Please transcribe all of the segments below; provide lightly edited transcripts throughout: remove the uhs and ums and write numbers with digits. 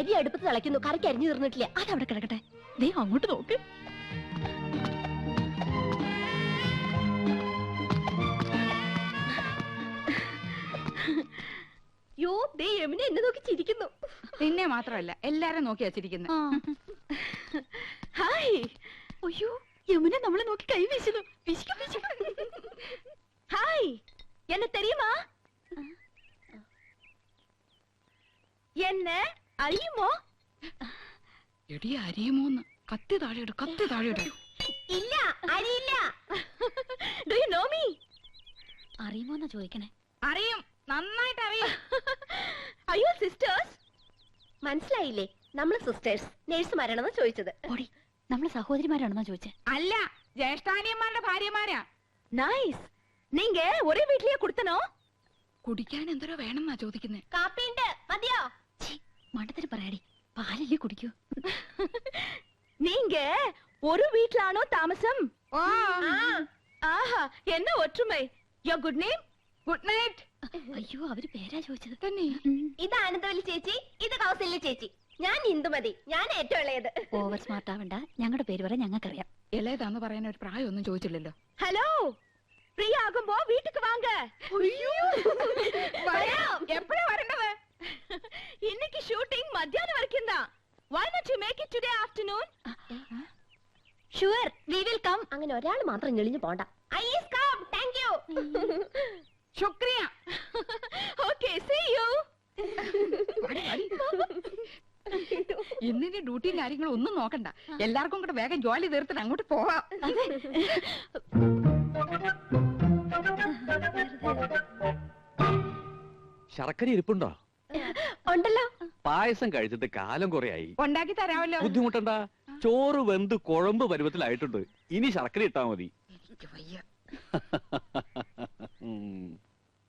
അരി അടുപ്പത്ത് തിളയ്ക്കുന്നു, കറിക്ക് അരിഞ്ഞു തീർന്നിട്ടില്ല. അതവിടെ കിടക്കട്ടെ, ദേ അങ്ങോട്ട് നോക്ക്. യോ, ദേ യമുന എന്നെ നോക്കി ചിരിക്കുന്നു. നിന്നെ മാത്രമല്ല എല്ലാരും നോക്കി വച്ചിരിക്കുന്നു. ഹായ്. അയ്യോ, യമുന നമ്മളെ നോക്കി കൈ വീശുന്നു. ഹായ്, എന്നെ തെരിയുമാ? എന്നെ അറിയുമോ? എടി അരിയുമോന്ന്? കത്തി താഴെയിട്, കത്തി താഴെയിട്. ഇല്ല, അറിയില്ല. Do you know me? അറിയുമോന്നാ ചോദിക്കണേ. അറിയും, നന്നായിട്ട് അറിയും. അയ്യോ സിസ്റ്റേഴ്സ്, മനസ്സിലായില്ലേ? നമ്മള് സിസ്റ്റേഴ്സ് നേഴ്സുമാരാണെന്ന് ചോദിച്ചത്. ഓടി, നമ്മള് സഹോദരിമാരാണെന്നാ ചോദിച്ചേ. അല്ല, ജ്യേഷ്ഠാനിയന്മാരുടെ ഭാര്യമാരാ. നൈസ്. നീങ്ക ഒരേ വീട്ടിലേ കൊടുത്തനോ? കുടിക്കാൻ എന്തോരോ വേണമെന്നാ ചോദിക്കുന്നേ. കാപ്പിണ്ട്, മതിയോ? മണ്ടത്തിന് പറയാടി, പാലല്ലേ കുടിക്കൂ. നീങ്ക ഒരു വീട്ടിലാണോ താമസം? ആഹാ, എന്നാ ഒற்றுമൈ. യോ ഗുഡ് നെയിം? Good night. അയ്യോ, അവര് പേരാ ചോദിച്ചത്. തന്നെ. ഇത് ആനന്ദവല്ലി ചേച്ചി, ഇത് കൗസല്യ ചേച്ചി. ഞാൻ ഇന്ദുമതി, ഞാൻ ഏറ്റവും ഇളയത്. ഓവർ സ്മാർട്ട് ആവണ്ട, ഞങ്ങളുടെ പേര് പറയാൻ ഞങ്ങൾക്കറിയാം. ഇളയതാന്ന് പറയാൻ ഒരു പ്രായമൊന്നും ചോദിച്ചില്ലല്ലോ. ഹലോ, ഫ്രീ ആകുമ്പോ വീട്ടിക്ക് വാങ്ക. എപ്പോഴാ വരേണ്ടത്? இன்னைக்கு ஷூட்டிங் மத்தியானம் வரைக்கும் தான். Why not you make it today afternoon? Sure, we will come. അങ്ങനെ ഒരാൾ മാത്രം ഞെളിഞ്ഞു പോണ്ട. I is come. Thank you. ശുക്രിയ. Okay, see you. ഇന്നിന്റെ ഡ്യൂട്ടിയും കാര്യങ്ങളും ഒന്നും നോക്കണ്ട. എല്ലാവർക്കും കൂടെ വേഗം ജോലി തീർത്തിട്ട് അങ്ങോട്ട് പോവാം. ശർക്കര ഇരിപ്പുണ്ടോ? ഉണ്ടല്ലോ. പായസം കഴിച്ചിട്ട് കാലം കുറയായി. ഉണ്ടാക്കി തരാമല്ലോ. ബുദ്ധിമുട്ടണ്ട, ചോറ് വെന്ത് കുഴമ്പ് പരുവത്തിലായിട്ടുണ്ട്. ഇനി ശർക്കര ഇട്ടാ മതി.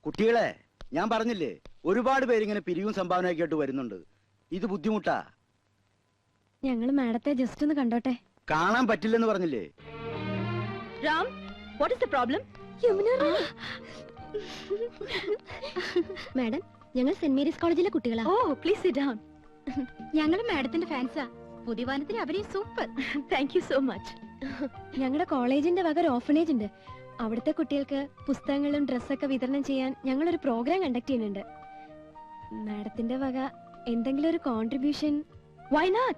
കുട്ടികളെ, ഞാൻ പറഞ്ഞില്ലേ, ഒരുപാട് പേരിങ്ങനെ പിരിവും സംഭാവനയൊക്കെ ആയിട്ട് വരുന്നുണ്ട്. ഇത് ബുദ്ധിമുട്ടാ. ഞങ്ങള് മാഡത്തെ ജസ്റ്റ് ഒന്ന് കണ്ടോട്ടെ. കാണാൻ പറ്റില്ലെന്ന് പറഞ്ഞില്ലേ? Ram, what is the problem? Madam, ഞങ്ങൾ സെന്റ് മേരീസ് കോളേജിലെ കുട്ടികളാ. Oh, please sit down. ഞങ്ങൾ മാഡത്തിന്റെ ഫാൻസാ. പുതിയ വാനത്തിന് അവരെ super. Thank you so much. ഞങ്ങളുടെ കോളേജിന്റെ വക ഒരു ഓർഫനേജ് ഉണ്ട്. അവിടുത്തെ കുട്ടികൾക്ക് പുസ്തകങ്ങളും ഡ്രസ്സൊക്കെ വിതരണം ചെയ്യാൻ ഞങ്ങളൊരു പ്രോഗ്രാം കണ്ടക്ട് ചെയ്യുന്നുണ്ട്. മാഡത്തിന്റെ വക എന്തെങ്കിലും ഒരു കോൺട്രിബ്യൂഷൻ? Why not?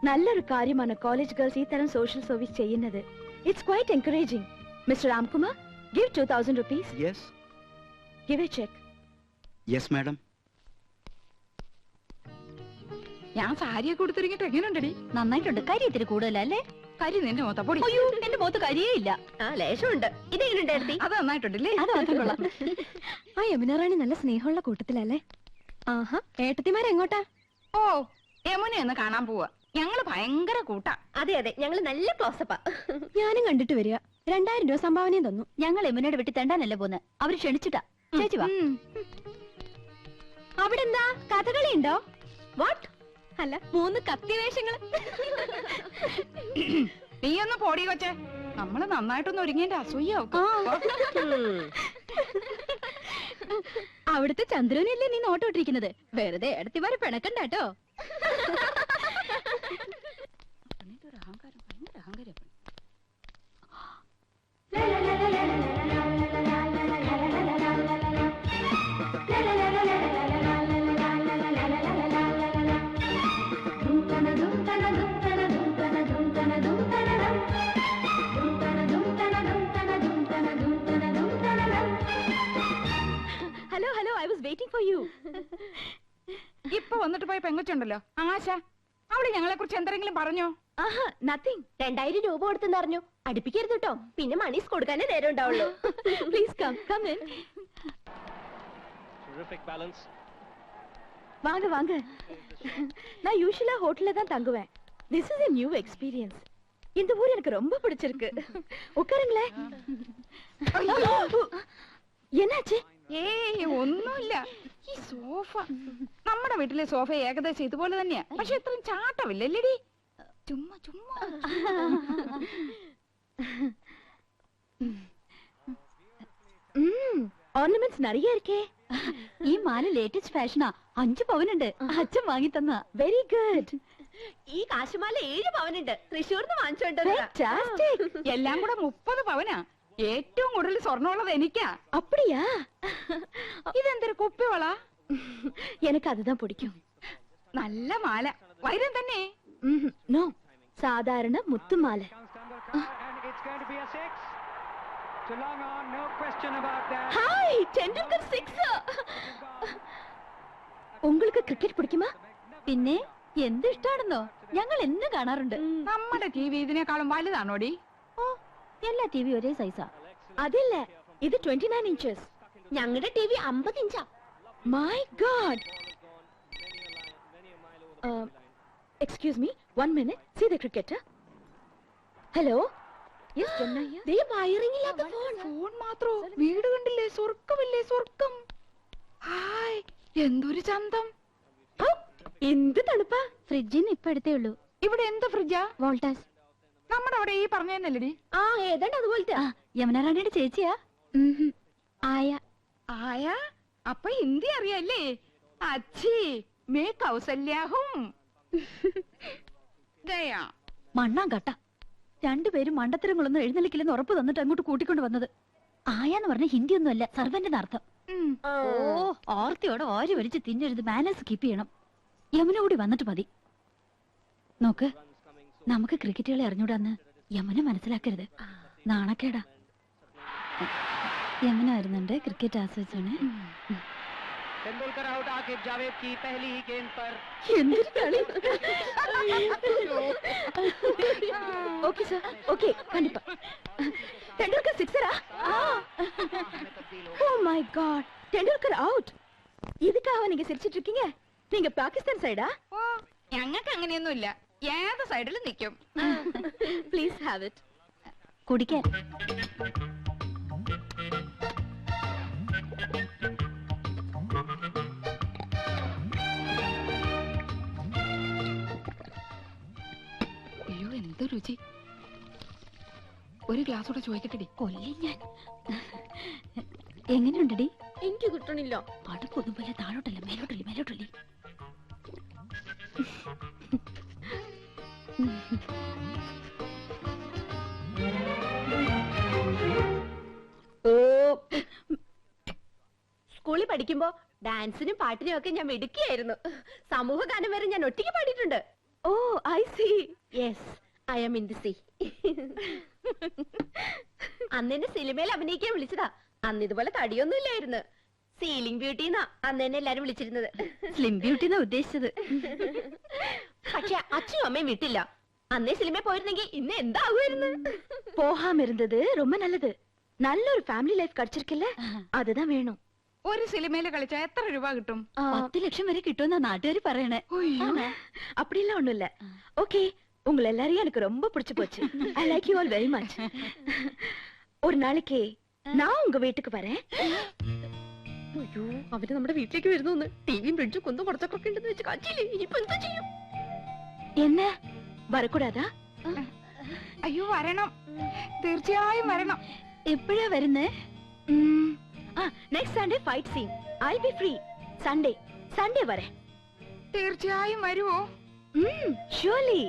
നല്ലൊരു കാര്യമാണ് കോളേജ് ഗേൾസ് ഈ തരം സോഷ്യൽ സർവീസ് ചെയ്യുന്നത്. It's quite encouraging. Mr. Ramkumar, give 2000 rupees. Yes. Give a check. Yes, madam. ഞാൻ സാരിയൊക്കെ കൊടുത്തിരിക്കട്ടെ, എങ്ങനെയുണ്ടടി? നന്നായിട്ടുണ്ട്. കരി ഇത്തിരി കൂടുതലല്ലേ? കരി നിന്റെ മൊത്തം പൊടി. അയ്യോ, എന്റെ മുഖത്ത് കരിയേ ഇല്ല. ലേശമുണ്ട്. ഇതെങ്ങനെയുണ്ടായിരുന്നു? അത് നന്നായിട്ടുണ്ടല്ലേ? അത് മാത്രം കൊള്ളാം. ആ യമുന റാണി നല്ല സ്നേഹമുള്ള കൂട്ടത്തിലല്ലേ? ആഹാ, ഏട്ടത്തിമാരെങ്ങോട്ടാ? ഓ, യമുന ഒന്ന് കാണാൻ പോവാ. ഞങ്ങള് ഭയങ്കര കൂട്ടാ. അതെ അതെ, ഞങ്ങള് നല്ല ക്ലോസപ്പാ. ഞാനും കണ്ടിട്ട് വരിക. 2000 രൂപ സംഭാവനയും തന്നു. ഞങ്ങൾ യമുനയുടെ വീട്ടിൽ തെണ്ടാനല്ലേ പോന്ന്. അവര് ക്ഷണിച്ചിട്ടാ. ചേച്ചി വാ. അവിടെ എന്താ കഥകളി ഉണ്ടോ? വാട്ട്? അല്ല, 3 കത്തി വേഷങ്ങള്. നീ ഒന്ന് പോടി കൊച്ചെ. നമ്മള് നന്നായിട്ടൊന്ന് ഒരുങ്ങേണ്ട അസൂയാവും. അവിടുത്തെ ചന്ദ്രനല്ലേ നീ നോട്ടോട്ടിരിക്കുന്നത്? വെറുതെ ഏടത്തിമാരെ പിണക്കണ്ടാട്ടോ. Hello hello, I was waiting for you. ഇപ്പൊ വന്നിട്ട് പോയ പെങ്കൊച്ചുണ്ടല്ലോ ആശ, അവള് ഞങ്ങളെ കുറിച്ച് എന്തെങ്കിലും പറഞ്ഞോ? ആഹാ, നത്തിങ്. 2000 രൂപ കൊടുത്തെന്ന് അറിഞ്ഞു. അടുപ്പിക്കരുത് കേട്ടോ, പിന്നെ മണീസ് കൊടുക്കാനേ നേരം ഉണ്ടാവുള്ളൂ. Please come come in. வாங்க வாங்க. நான் யூசுவலா ஹோட்டல்ல தான் தங்குவேன். This is a new experience. இந்த ஊர் எனக்கு ரொம்ப பிடிச்சிருக்கு. உட்காருங்களே. என்னாச்சு? ഏയ് ഒന്നുമില്ല. ഈ സോഫ, നമ്മുടെ വീട്ടിലെ സോഫ ഏകദേശം ഇതുപോലെ തന്നെയാ. പക്ഷെ ഇത്രയും ചാട്ടമില്ലല്ലേടി. ചുമ്മാ ചുമ്മാ. ஆர்னமெண்ட்ஸ் நிறைய இருக்கே. ഈ മാല ലേറ്റസ്റ്റ് ഫാഷനാ. 5 പവനുണ്ട്. അച്ഛൻ വാങ്ങി തന്ന. Very good. ഈ കാശുമാല 7 പവനുണ്ട്. തൃശ്ശൂർന്ന് വാങ്ങിച്ചോണ്ട് എല്ലാം കൂടെ 30 പവനാ. ഏറ്റവും കൂടുതൽ സ്വർണ്ണമുള്ളത് എനിക്കാ. அப்படியா? ഇതെന്തൊരു കുപ്പിവള? எனக்கு அதுதான் பிடிக்கும். നല്ല മാല. വൈരം തന്നെ. നോ, സാധാരണ മുത്തുമാല. ഹായ്, ടെണ്ടുൽക്കർ 6. உங்களுக்கு ക്രിക്കറ്റ് പിടിക്കുമാ? പിന്നെ എന്ത് ഇഷ്ടാണെന്നോ, ഞങ്ങൾ എന്ന് കാണാറുണ്ട്. നമ്മുടെ ടിവി ഇതിനേക്കാളും വലുതാണോടി? ഓ, എല്ലാ ടിവി ഒരേ സൈസാ. അതില്ല, ഇത് 29 ഇഞ്ചസ്. ഞങ്ങളുടെ ടിവി 50 ഇഞ്ചാ. My God. Excuse me, 1 minute. See the cricketer. Hello. Yes, Chennai. ദേ വയറിംഗില്ലാത്ത ഫോൺ. ഫോൺ മാത്രോ? വീട് കണ്ടില്ലേ? സ്വർഗമില്ലേ? സ്വർഗം. ഹായ്, എന്തൊരു ചന്തം. എന്ത് തണുപ്പാ. ഫ്രിഡ്ജിന്ന് ഇപ്പൊ എടുത്തേ ഉള്ളൂ. ഇവിടെ എന്ത് ഫ്രിഡ്ജാ? വോൾട്ടാസ്. നമ്മുടെ അവിടെ ഈ പറഞ്ഞതന്നല്ലടി? ആ, ഏതാണ്ട് അതുപോലത്തെ. യമുനാറാണിയുടെ ചേച്ചിയാ. ആയ. ആയ? അപ്പൊ ഹിന്ദി അറിയാല്ലേ? അച്ഛി മേ കൗസല്യാഹും. ഗയാ. മണ്ണാൻ കട്ട. രണ്ടുപേരും മണ്ടത്തരങ്ങളൊന്നും എഴുന്നള്ളിക്കില്ലെന്ന് ഉറപ്പ് തന്നിട്ട് അങ്ങോട്ട് കൂട്ടിക്കൊണ്ട് വന്നത്. ആയാന്ന് പറഞ്ഞ ഹിന്ദി ഒന്നും അല്ല, സർവന്റിന് അർത്ഥം. ഓ, ഓർത്തിയോടെ ഓരി വലിച്ച് തിന്നരുത്. മാനേഴ്സ് കീപ്പ് ചെയ്യണം. യമുന കൂടി വന്നിട്ട് മതി. നോക്ക്, നമുക്ക് ക്രിക്കറ്റുകളെ അറിഞ്ഞൂടാന്ന് യമുന മനസ്സിലാക്കരുത്. നാണക്കേടാ. യമുന വരുന്നുണ്ട്. ക്രിക്കറ്റ് ആസ്വദിച്ചാണ്. तेंदुलकर आउट आकिब जावेद की पहली ही गेंद पर എന്തൊരു കളി. ஓகே சார், ஓகே, கண்டிப்பா. தெண்டுல்கர் சிக்ஸரா? Oh my God, Tendulkar out. இதுக்காக நீங்க சிரிச்சிட்டு இருக்கீங்க? நீங்க பாகிஸ்தான் சைடா? ഓ, ഞങ്ങൾക്ക് അങ്ങനെയൊന്നുമില്ല. ഏത് സൈഡിലും നിൽക്കും. Please have it. കുടിക്കാൻ. അയ്യോ, എന്ത് രുചി. ഒരു ഗ്ലാസ് കൂടെ ചോദിക്കട്ടെടി. കൊല്ലി ഞാൻ. എങ്ങനെയുണ്ടടി? എനിക്ക് കിട്ടണില്ല. അടുപ്പൊന്നും പോലെ താഴോട്ടല്ല, മേലോട്ടല്ലേ, മേലോട്ടല്ലേ. സ്കൂളിൽ പഠിക്കുമ്പോ ഡാൻസിനും പാട്ടിനും ഒക്കെ ഞാൻ മിടുക്കിയായിരുന്നു. സമൂഹ ഗാനം വരെ ഞാൻ ഒറ്റയ്ക്ക് പാടിയിട്ടുണ്ട്. Oh, I see. Yes, I am in the sea. അന്ന് എന്നെ സിനിമയിൽ അഭിനയിക്കാൻ വിളിച്ചതാ. അന്ന് ഇതുപോലെ തടിയൊന്നും ഇല്ലായിരുന്നു. സീലിംഗ് ബ്യൂട്ടി എന്നാ അന്ന് എന്നെ എല്ലാരും വിളിച്ചിരുന്നത്. സ്ലിം ബ്യൂട്ടി എന്നാ ഉദ്ദേശിച്ചത്. പക്ഷെ അച്ഛനും അമ്മയും വിട്ടില്ല. അന്നേ സിനിമയിൽ പോയിരുന്നെങ്കിൽ ഇന്ന് എന്താകുമായിരുന്നു? போகாம இருந்தது ரொம்ப நல்லது. நல்ல ஒரு ஃபேமிலி லைஃப் கிடைச்சிருக்குல்ல, அதுதான் வேணும். ഒരു സിനിമയിൽ കളിച്ചാ എത്ര രൂപ കിട്ടും? 10 ലക്ഷം വരെ കിട്ടുമെന്നാ നാട്ടുകാർ പറയണേ. അയ്യോ. அப்படிலாம் ஒண்ணும் இல்ல. ஓகே, உங்களை எல்லாரையும் எனக்கு ரொம்ப பிடிச்சு போச்சு. I like you all very much. ஒரு நாளைக்கு நான் உங்க வீட்டுக்கு வரேன். അയ്യോ, അവര് നമ്മുടെ വീട്ടിലേക്ക് വരുന്നു. ടിവിയും ഫ്രിഡ്ജും കൊന്നും കുറച്ചൊക്കെ ഉണ്ടെന്ന് വെച്ച് കാച്ചില്ലേ. ഇനിയിപ്പോ എന്താ ചെയ്യും? என்ன வரக்கூடாதா? അയ്യോ, വരണം. തീർച്ചയായും വരണം. എപ്പോഴാ വരുന്നേ? Next Sunday fight scene. I be free. Sunday വരെ. തീർച്ചയായും വരുവോ? ഷുവർലി.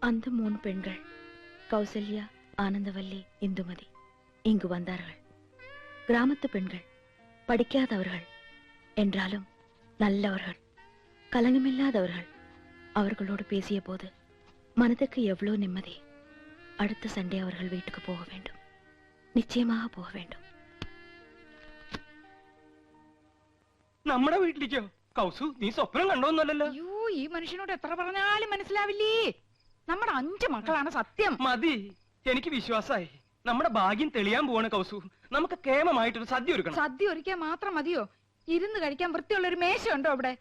அந்த 3 பெண்கள் கௌசல்யா, ஆனந்தவல்லி, இந்துமதி இங்கு வந்தார்கள். கிராமத்து பெண்கள், படிக்காதவர்கள் என்றாலும் நல்லவர்கள், கலங்கமில்லாதவர்கள். அவர்களோடு பேசிய போது மனதுக்கு எவ்வளவு நிம்மதி. அடுத்த சண்டே அவர்கள் வீட்டுக்கு போக வேண்டும். நிச்சயமாக போக வேண்டும். നമ്മുടെ വീട്ടിലേക്കോ? കൗസു, നീ സ്വപ്നം കണ്ടോന്നല്ലോ. അയ്യോ, ഈ മനുഷ്യനോട് എത്ര പറഞ്ഞാലും മനസ്സിലാവില്ലേ. നമ്മുടെ 5 മക്കളാണ് സത്യം. മതി, എനിക്ക് വിശ്വാസായി. നമ്മുടെ ഭാഗ്യം തെളിയാൻ പോവാണ് കൗസു. നമുക്ക് കേമമായിട്ടൊരു സദ്യ ഒരുക്കണം. സദ്യ ഒരുക്കാൻ മാത്രം മതിയോ? ഇരുന്ന് കഴിക്കാൻ വൃത്തിയുള്ള ഒരു മേശയുണ്ടോ അവിടെ?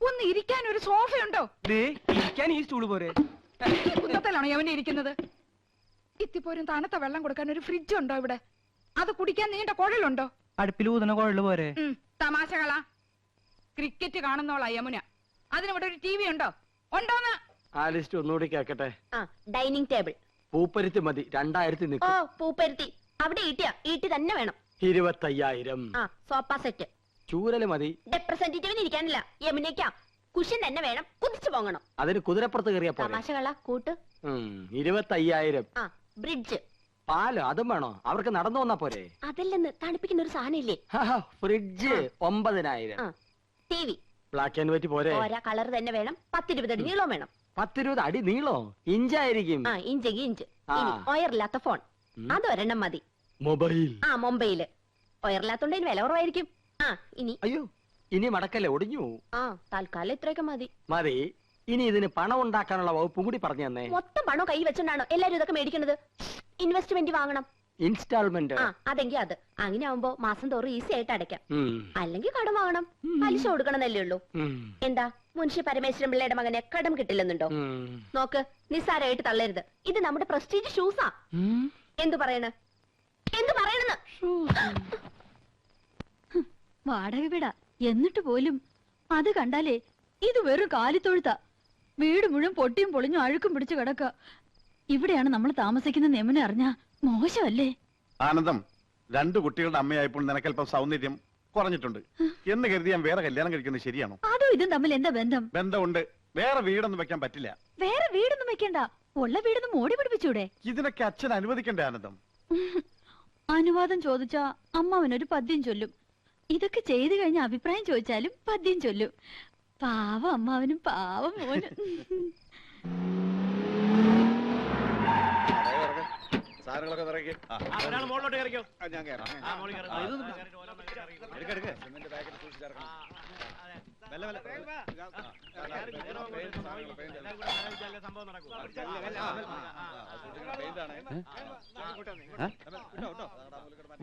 ഒന്ന് ഇരിക്കാൻ ഒരു സോഫയുണ്ടോ? ദേ, ഇരിക്കാൻ ഈ സ്റ്റൂള് പോരെ. കുന്നത്തിലാണോ യവനെ ഇരിക്കുന്നത്? ഇത്തിപ്പോരും തണുത്ത വെള്ളം കൊടുക്കാൻ ഒരു ഫ്രിഡ്ജ് ഉണ്ടോ ഇവിടെ? അത് കുടിക്കാൻ നീണ്ട കുഴലുണ്ടോ? അടുപ്പിൽ ഊതുന്ന കുഴല് പോരെ. തമാശകളാ. ക്രിക്കറ്റ് കാണുന്നോളാ യമുന. അതിനിവിടെ ഒരു ടി വി ഉണ്ടോ? ഉണ്ടോന്ന്? ആ ലിസ്റ്റ് ഒന്നുകൂടി കേക്കട്ടെ. Dining table. പൂപ്പരുത്തി മതി, 2000 ഓ, പൂപ്പരുത്തി. അവിടെ ഈട്ടി തന്നെ വേണം. 25,000. ആ സോഫ സെറ്റ്. ചൂരല് മതി. റെപ്രസെന്റേറ്റീവിന് ഇരിക്കാനില്ല, യമുനയ്ക്കാ. കുഷൻ തന്നെ വേണം, കുതിച്ചു പോകണം. അതിന് കുതിരപ്പുറത്ത് കയറിയാ പോലെ. തമാശകള കൂട്ട്. 25,000. ആ ബ്രിഡ്ജ്. പാല് അതും വേണോ? അവർക്ക് നടന്നു വന്നാ പോരെ? അതല്ലെന്ന് തണുപ്പിക്കുന്ന ഒരു സാധനം ഇല്ലേ? Fridge 9,000. T V. Black and white പോരെ? ഓരോ കളർ തന്നെ വേണം. 10-20 അടി നീളം വേണം. 10-20 അടി നീളോ? ഇഞ്ചായിരിക്കും. ആ ഇഞ്ചെങ്കിൽ ഇഞ്ച്. ഒയറില്ലാത്ത ഫോൺ അതൊരെണ്ണം മതി. മൊബൈൽ. ആ മൊബൈല്. ഒയറില്ലാത്തോണ്ട് ഇതിന് വില കുറവായിരിക്കും. ആ ഇനി അയ്യോ, ഇനി മടക്കല്ലേ, ഒടിഞ്ഞു. ആ തൽക്കാലം ഇത്രയൊക്കെ മതി. മതി. ഇനി ഇതിന് പണം ഉണ്ടാക്കാനുള്ള വകുപ്പും കൂടി പറഞ്ഞു തന്നെ. മൊത്തം പണം കൈ വെച്ചോണ്ടാണോ എല്ലാരും ഇതൊക്കെ മേടിക്കുന്നത്? ഇൻവെസ്റ്റ്മെന്റ് വാങ്ങണം. ഇൻസ്റ്റാൾമെന്റ്. ആ അതെങ്കിൽ അത്. അങ്ങനെ ആവുമ്പോ മാസം തോറും ഈസി ആയിട്ട് അടയ്ക്കാം. അല്ലെങ്കിൽ കടം വാങ്ങണം, പലിശ കൊടുക്കണമെന്നല്ലേ ഉള്ളൂ. എന്താ മുൻഷി പരമേശ്വരൻ പിള്ളയുടെ മകനെ കടം കിട്ടില്ലെന്നുണ്ടോ? നോക്ക്, നിസ്സാരമായിട്ട് തള്ളരുത്. ഇത് നമ്മുടെ പ്രസ്റ്റീജ് ഷൂസാ. എന്തു പറയണെന്ന് വാടക വീടാ എന്നിട്ട് പോലും അത് കണ്ടാലേ ഇത് വെറും കാലിത്തൊഴുത്താ. വീട് മുഴുവൻ പൊട്ടിയും പൊളിഞ്ഞും അഴുക്കും പിടിച്ചു കിടക്ക. ഇവിടെയാണ് നമ്മൾ താമസിക്കുന്ന നെമനെ അറിഞ്ഞാ മോശമല്ലേ? ആനന്ദം, 2 കുട്ടികളുടെ അമ്മയായപ്പോൾ നിനക്കല്പം സൗന്ദര്യം കുറഞ്ഞിട്ടുണ്ട് എന്ന് കരുതി ഞാൻ വേറെ കല്യാണം കഴിക്കുന്നത് ശരിയാണോ? അതോ ഇതും തമ്മിൽ എന്താ ബന്ധം? ബന്ധമുണ്ട്. വേറെ വീടൊന്നും വെക്കാൻ പറ്റില്ല. വേറെ വീടൊന്നും വെക്കണ്ട, ഉള്ള വീടൊന്നും മോടി പിടിപ്പിച്ചൂടെ? ഇതിനൊക്കെ അച്ഛൻ അനുവദിക്കണ്ടേ ആനന്ദം? അനുവാദം ചോദിച്ചാ അമ്മാവനൊരു പദ്യം ചൊല്ലും. ഇതൊക്കെ ചെയ്തു കഴിഞ്ഞ അഭിപ്രായം ചോദിച്ചാലും പദ്യം ചൊല്ലും. പാവം അമ്മാവനും പാവം മോനും.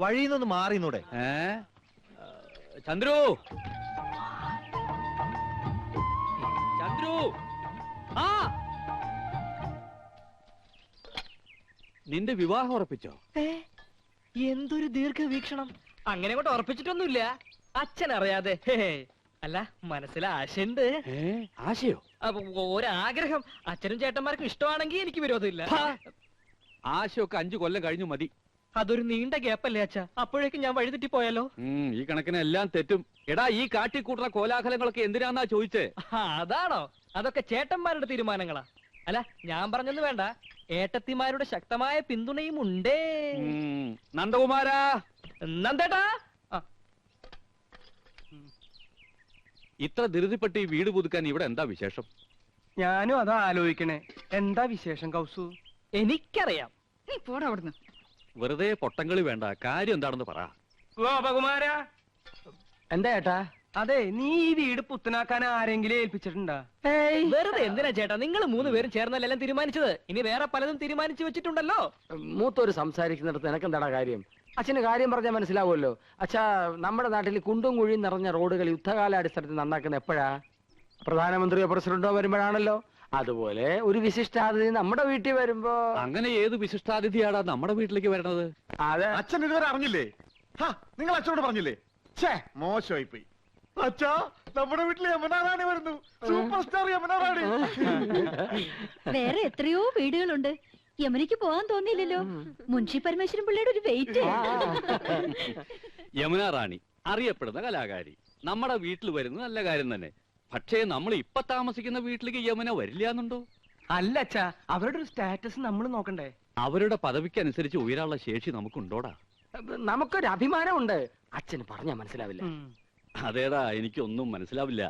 വഴിന്നൊന്ന് മാറിന്നൂടെ? ചന്ദ്രു, ചന്ദ്രു, ആ നിന്റെ വിവാഹം ഉറപ്പിച്ചോ? എന്തൊരു ദീർഘവീക്ഷണം. അങ്ങനെ കൊണ്ട് ഉറപ്പിച്ചിട്ടൊന്നുമില്ല, അച്ഛൻ അറിയാതെ. അല്ല, മനസ്സിൽ ആശയുണ്ട്. ആശയോ? ഒരാഗ്രഹം. അച്ഛനും ചേട്ടന്മാർക്കും ഇഷ്ടമാണെങ്കിൽ എനിക്ക് വിരോധമില്ല. ആശയൊക്കെ 5 കൊല്ലം കഴിഞ്ഞു മതി. അതൊരു നീണ്ട ഗ്യാപ്പല്ലേ അച്ഛാ? അപ്പോഴേക്കും ഞാൻ വഴിതെറ്റി പോയാലോ? ഈ കണക്കിന് എല്ലാം തെറ്റും. എടാ, ഈ കാട്ടിക്കൂട്ടുന്ന കോലാഹലങ്ങളൊക്കെ എന്തിനാന്നാ ചോദിച്ചേ? അതാണോ? അതൊക്കെ ചേട്ടന്മാരുടെ തീരുമാനങ്ങളാ. അല്ല, ഞാൻ പറഞ്ഞൊന്നും വേണ്ട, ഏട്ടത്തിമാരുടെ ശക്തമായ പിന്തുണയും ഉണ്ടേ. നന്ദകുമാരാ, നന്ദേട്ടാ, ഇത്ര ധൃതിപ്പെട്ട് ഈ വീട് പുതുക്കാൻ ഇവിടെ എന്താ വിശേഷം? ഞാനും അതാ ആലോചിക്കണേ. എന്താ വിശേഷം കൗസു? എനിക്കറിയാം. നീ പോടാ അവിടുന്ന്. വെറുതെ പൊട്ടങ്കളി വേണ്ട, കാര്യം എന്താണെന്ന് പറ. ഗോപകുമാരാ, എന്താ ഏട്ടാ? അതെ, നീ ഈ വീട് പുത്തനാക്കാൻ ആരെങ്കിലും ഏൽപ്പിച്ചിട്ടുണ്ടാ? വെറുതെ എന്തിനാ ചേട്ടാ, നിങ്ങൾ 3 പേരും ചേർന്നല്ലെല്ലാം തീരുമാനിച്ചത്. ഇനി വേറെ പലതും തീരുമാനിച്ചു വെച്ചിട്ടുണ്ടല്ലോ. മൂത്തോര് സംസാരിക്കുന്നിടത്ത് നിനക്കെന്താടാ കാര്യം? അച്ഛന് കാര്യം പറഞ്ഞാൽ മനസ്സിലാവുമല്ലോ. അച്ഛാ, നമ്മുടെ നാട്ടിൽ കുണ്ടും കുഴിയും നിറഞ്ഞ റോഡുകൾ യുദ്ധകാലാടിസ്ഥാനത്തിൽ നന്നാക്കുന്ന എപ്പോഴാ? പ്രധാനമന്ത്രിയോ പ്രസിഡന്റോ വരുമ്പോഴാണല്ലോ. അതുപോലെ ഒരു വിശിഷ്ടാതിഥി നമ്മുടെ വീട്ടിൽ വരുമ്പോ. അങ്ങനെ ഏത് വിശിഷ്ടാതിഥിയാടാ നമ്മുടെ വീട്ടിലേക്ക് വരണത്? അതെ, അച്ഛൻ ഇതുവരെ അറിഞ്ഞില്ലേ? നിങ്ങൾ അച്ഛനോട് പറഞ്ഞില്ലേ? ഛേ, മോശമായി പോയി. അച്ഛാ, നമ്മുടെ വീട്ടിൽ യമുനാറാണി വരുന്നു. Super star Yamunarani. വേറെ എത്രയോ വീടുകളുണ്ട്. യമനിക്ക് പോകാൻ തോന്നിയില്ലല്ലോ. മുൻഷി പരമേശ്വരൻ പിള്ളയുടെ ഒരു വെയിറ്റ്. യമുന റാണി അറിയപ്പെടുന്ന കലാകാരി നമ്മുടെ വീട്ടിൽ വരുന്നത് നല്ല കാര്യം തന്നെ. പക്ഷേ നമ്മൾ ഇപ്പൊ താമസിക്കുന്ന വീട്ടിലേക്ക് യമുന വരില്ല എന്നുണ്ടോ? അല്ല അച്ഛാ, അവരുടെ ഒരു സ്റ്റാറ്റസ് നമ്മൾ നോക്കണ്ടേ? അവരുടെ പദവിക്കനുസരിച്ച് ഉയരാനുള്ള ശേഷി നമുക്കുണ്ടോടാ? നമുക്കൊരു അഭിമാനമുണ്ട്. അച്ഛന് പറഞ്ഞാ മനസ്സിലാവില്ല. അതേടാ, എനിക്കൊന്നും മനസ്സിലാവില്ല.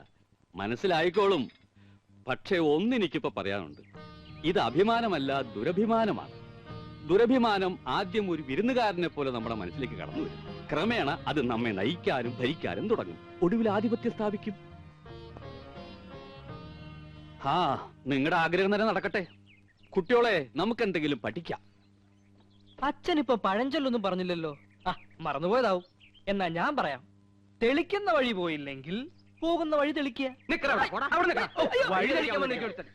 മനസ്സിലായിക്കോളും. പക്ഷേ ഒന്നെനിക്കിപ്പോ പറയാനുണ്ട്. ഇത് അഭിമാനമല്ല, ദുരഭിമാനമാണ്. ദുരഭിമാനം ആദ്യം ഒരു വിരുന്നുകാരനെ പോലെ നമ്മുടെ മനസ്സിലേക്ക് കടന്നു വരും. ക്രമേണ അത് നമ്മെ നയിക്കാനും ഭരിക്കാനും തുടങ്ങും. ഒടുവിൽ ആധിപത്യം സ്ഥാപിക്കും. നിങ്ങളുടെ ആഗ്രഹം തന്നെ നടക്കട്ടെ. കുട്ടികളെ, നമുക്ക് എന്തെങ്കിലും പഠിക്കാം. അച്ഛൻ ഇപ്പൊ പഴഞ്ചൊല്ലൊന്നും പറഞ്ഞില്ലല്ലോ. മറന്നുപോയതാവും. എന്നാ ഞാൻ പറയാം. തെളിക്കുന്ന വഴി പോയില്ലെങ്കിൽ പോകുന്ന വഴി തെളിക്കുക. വഴി തെളിക്കാൻ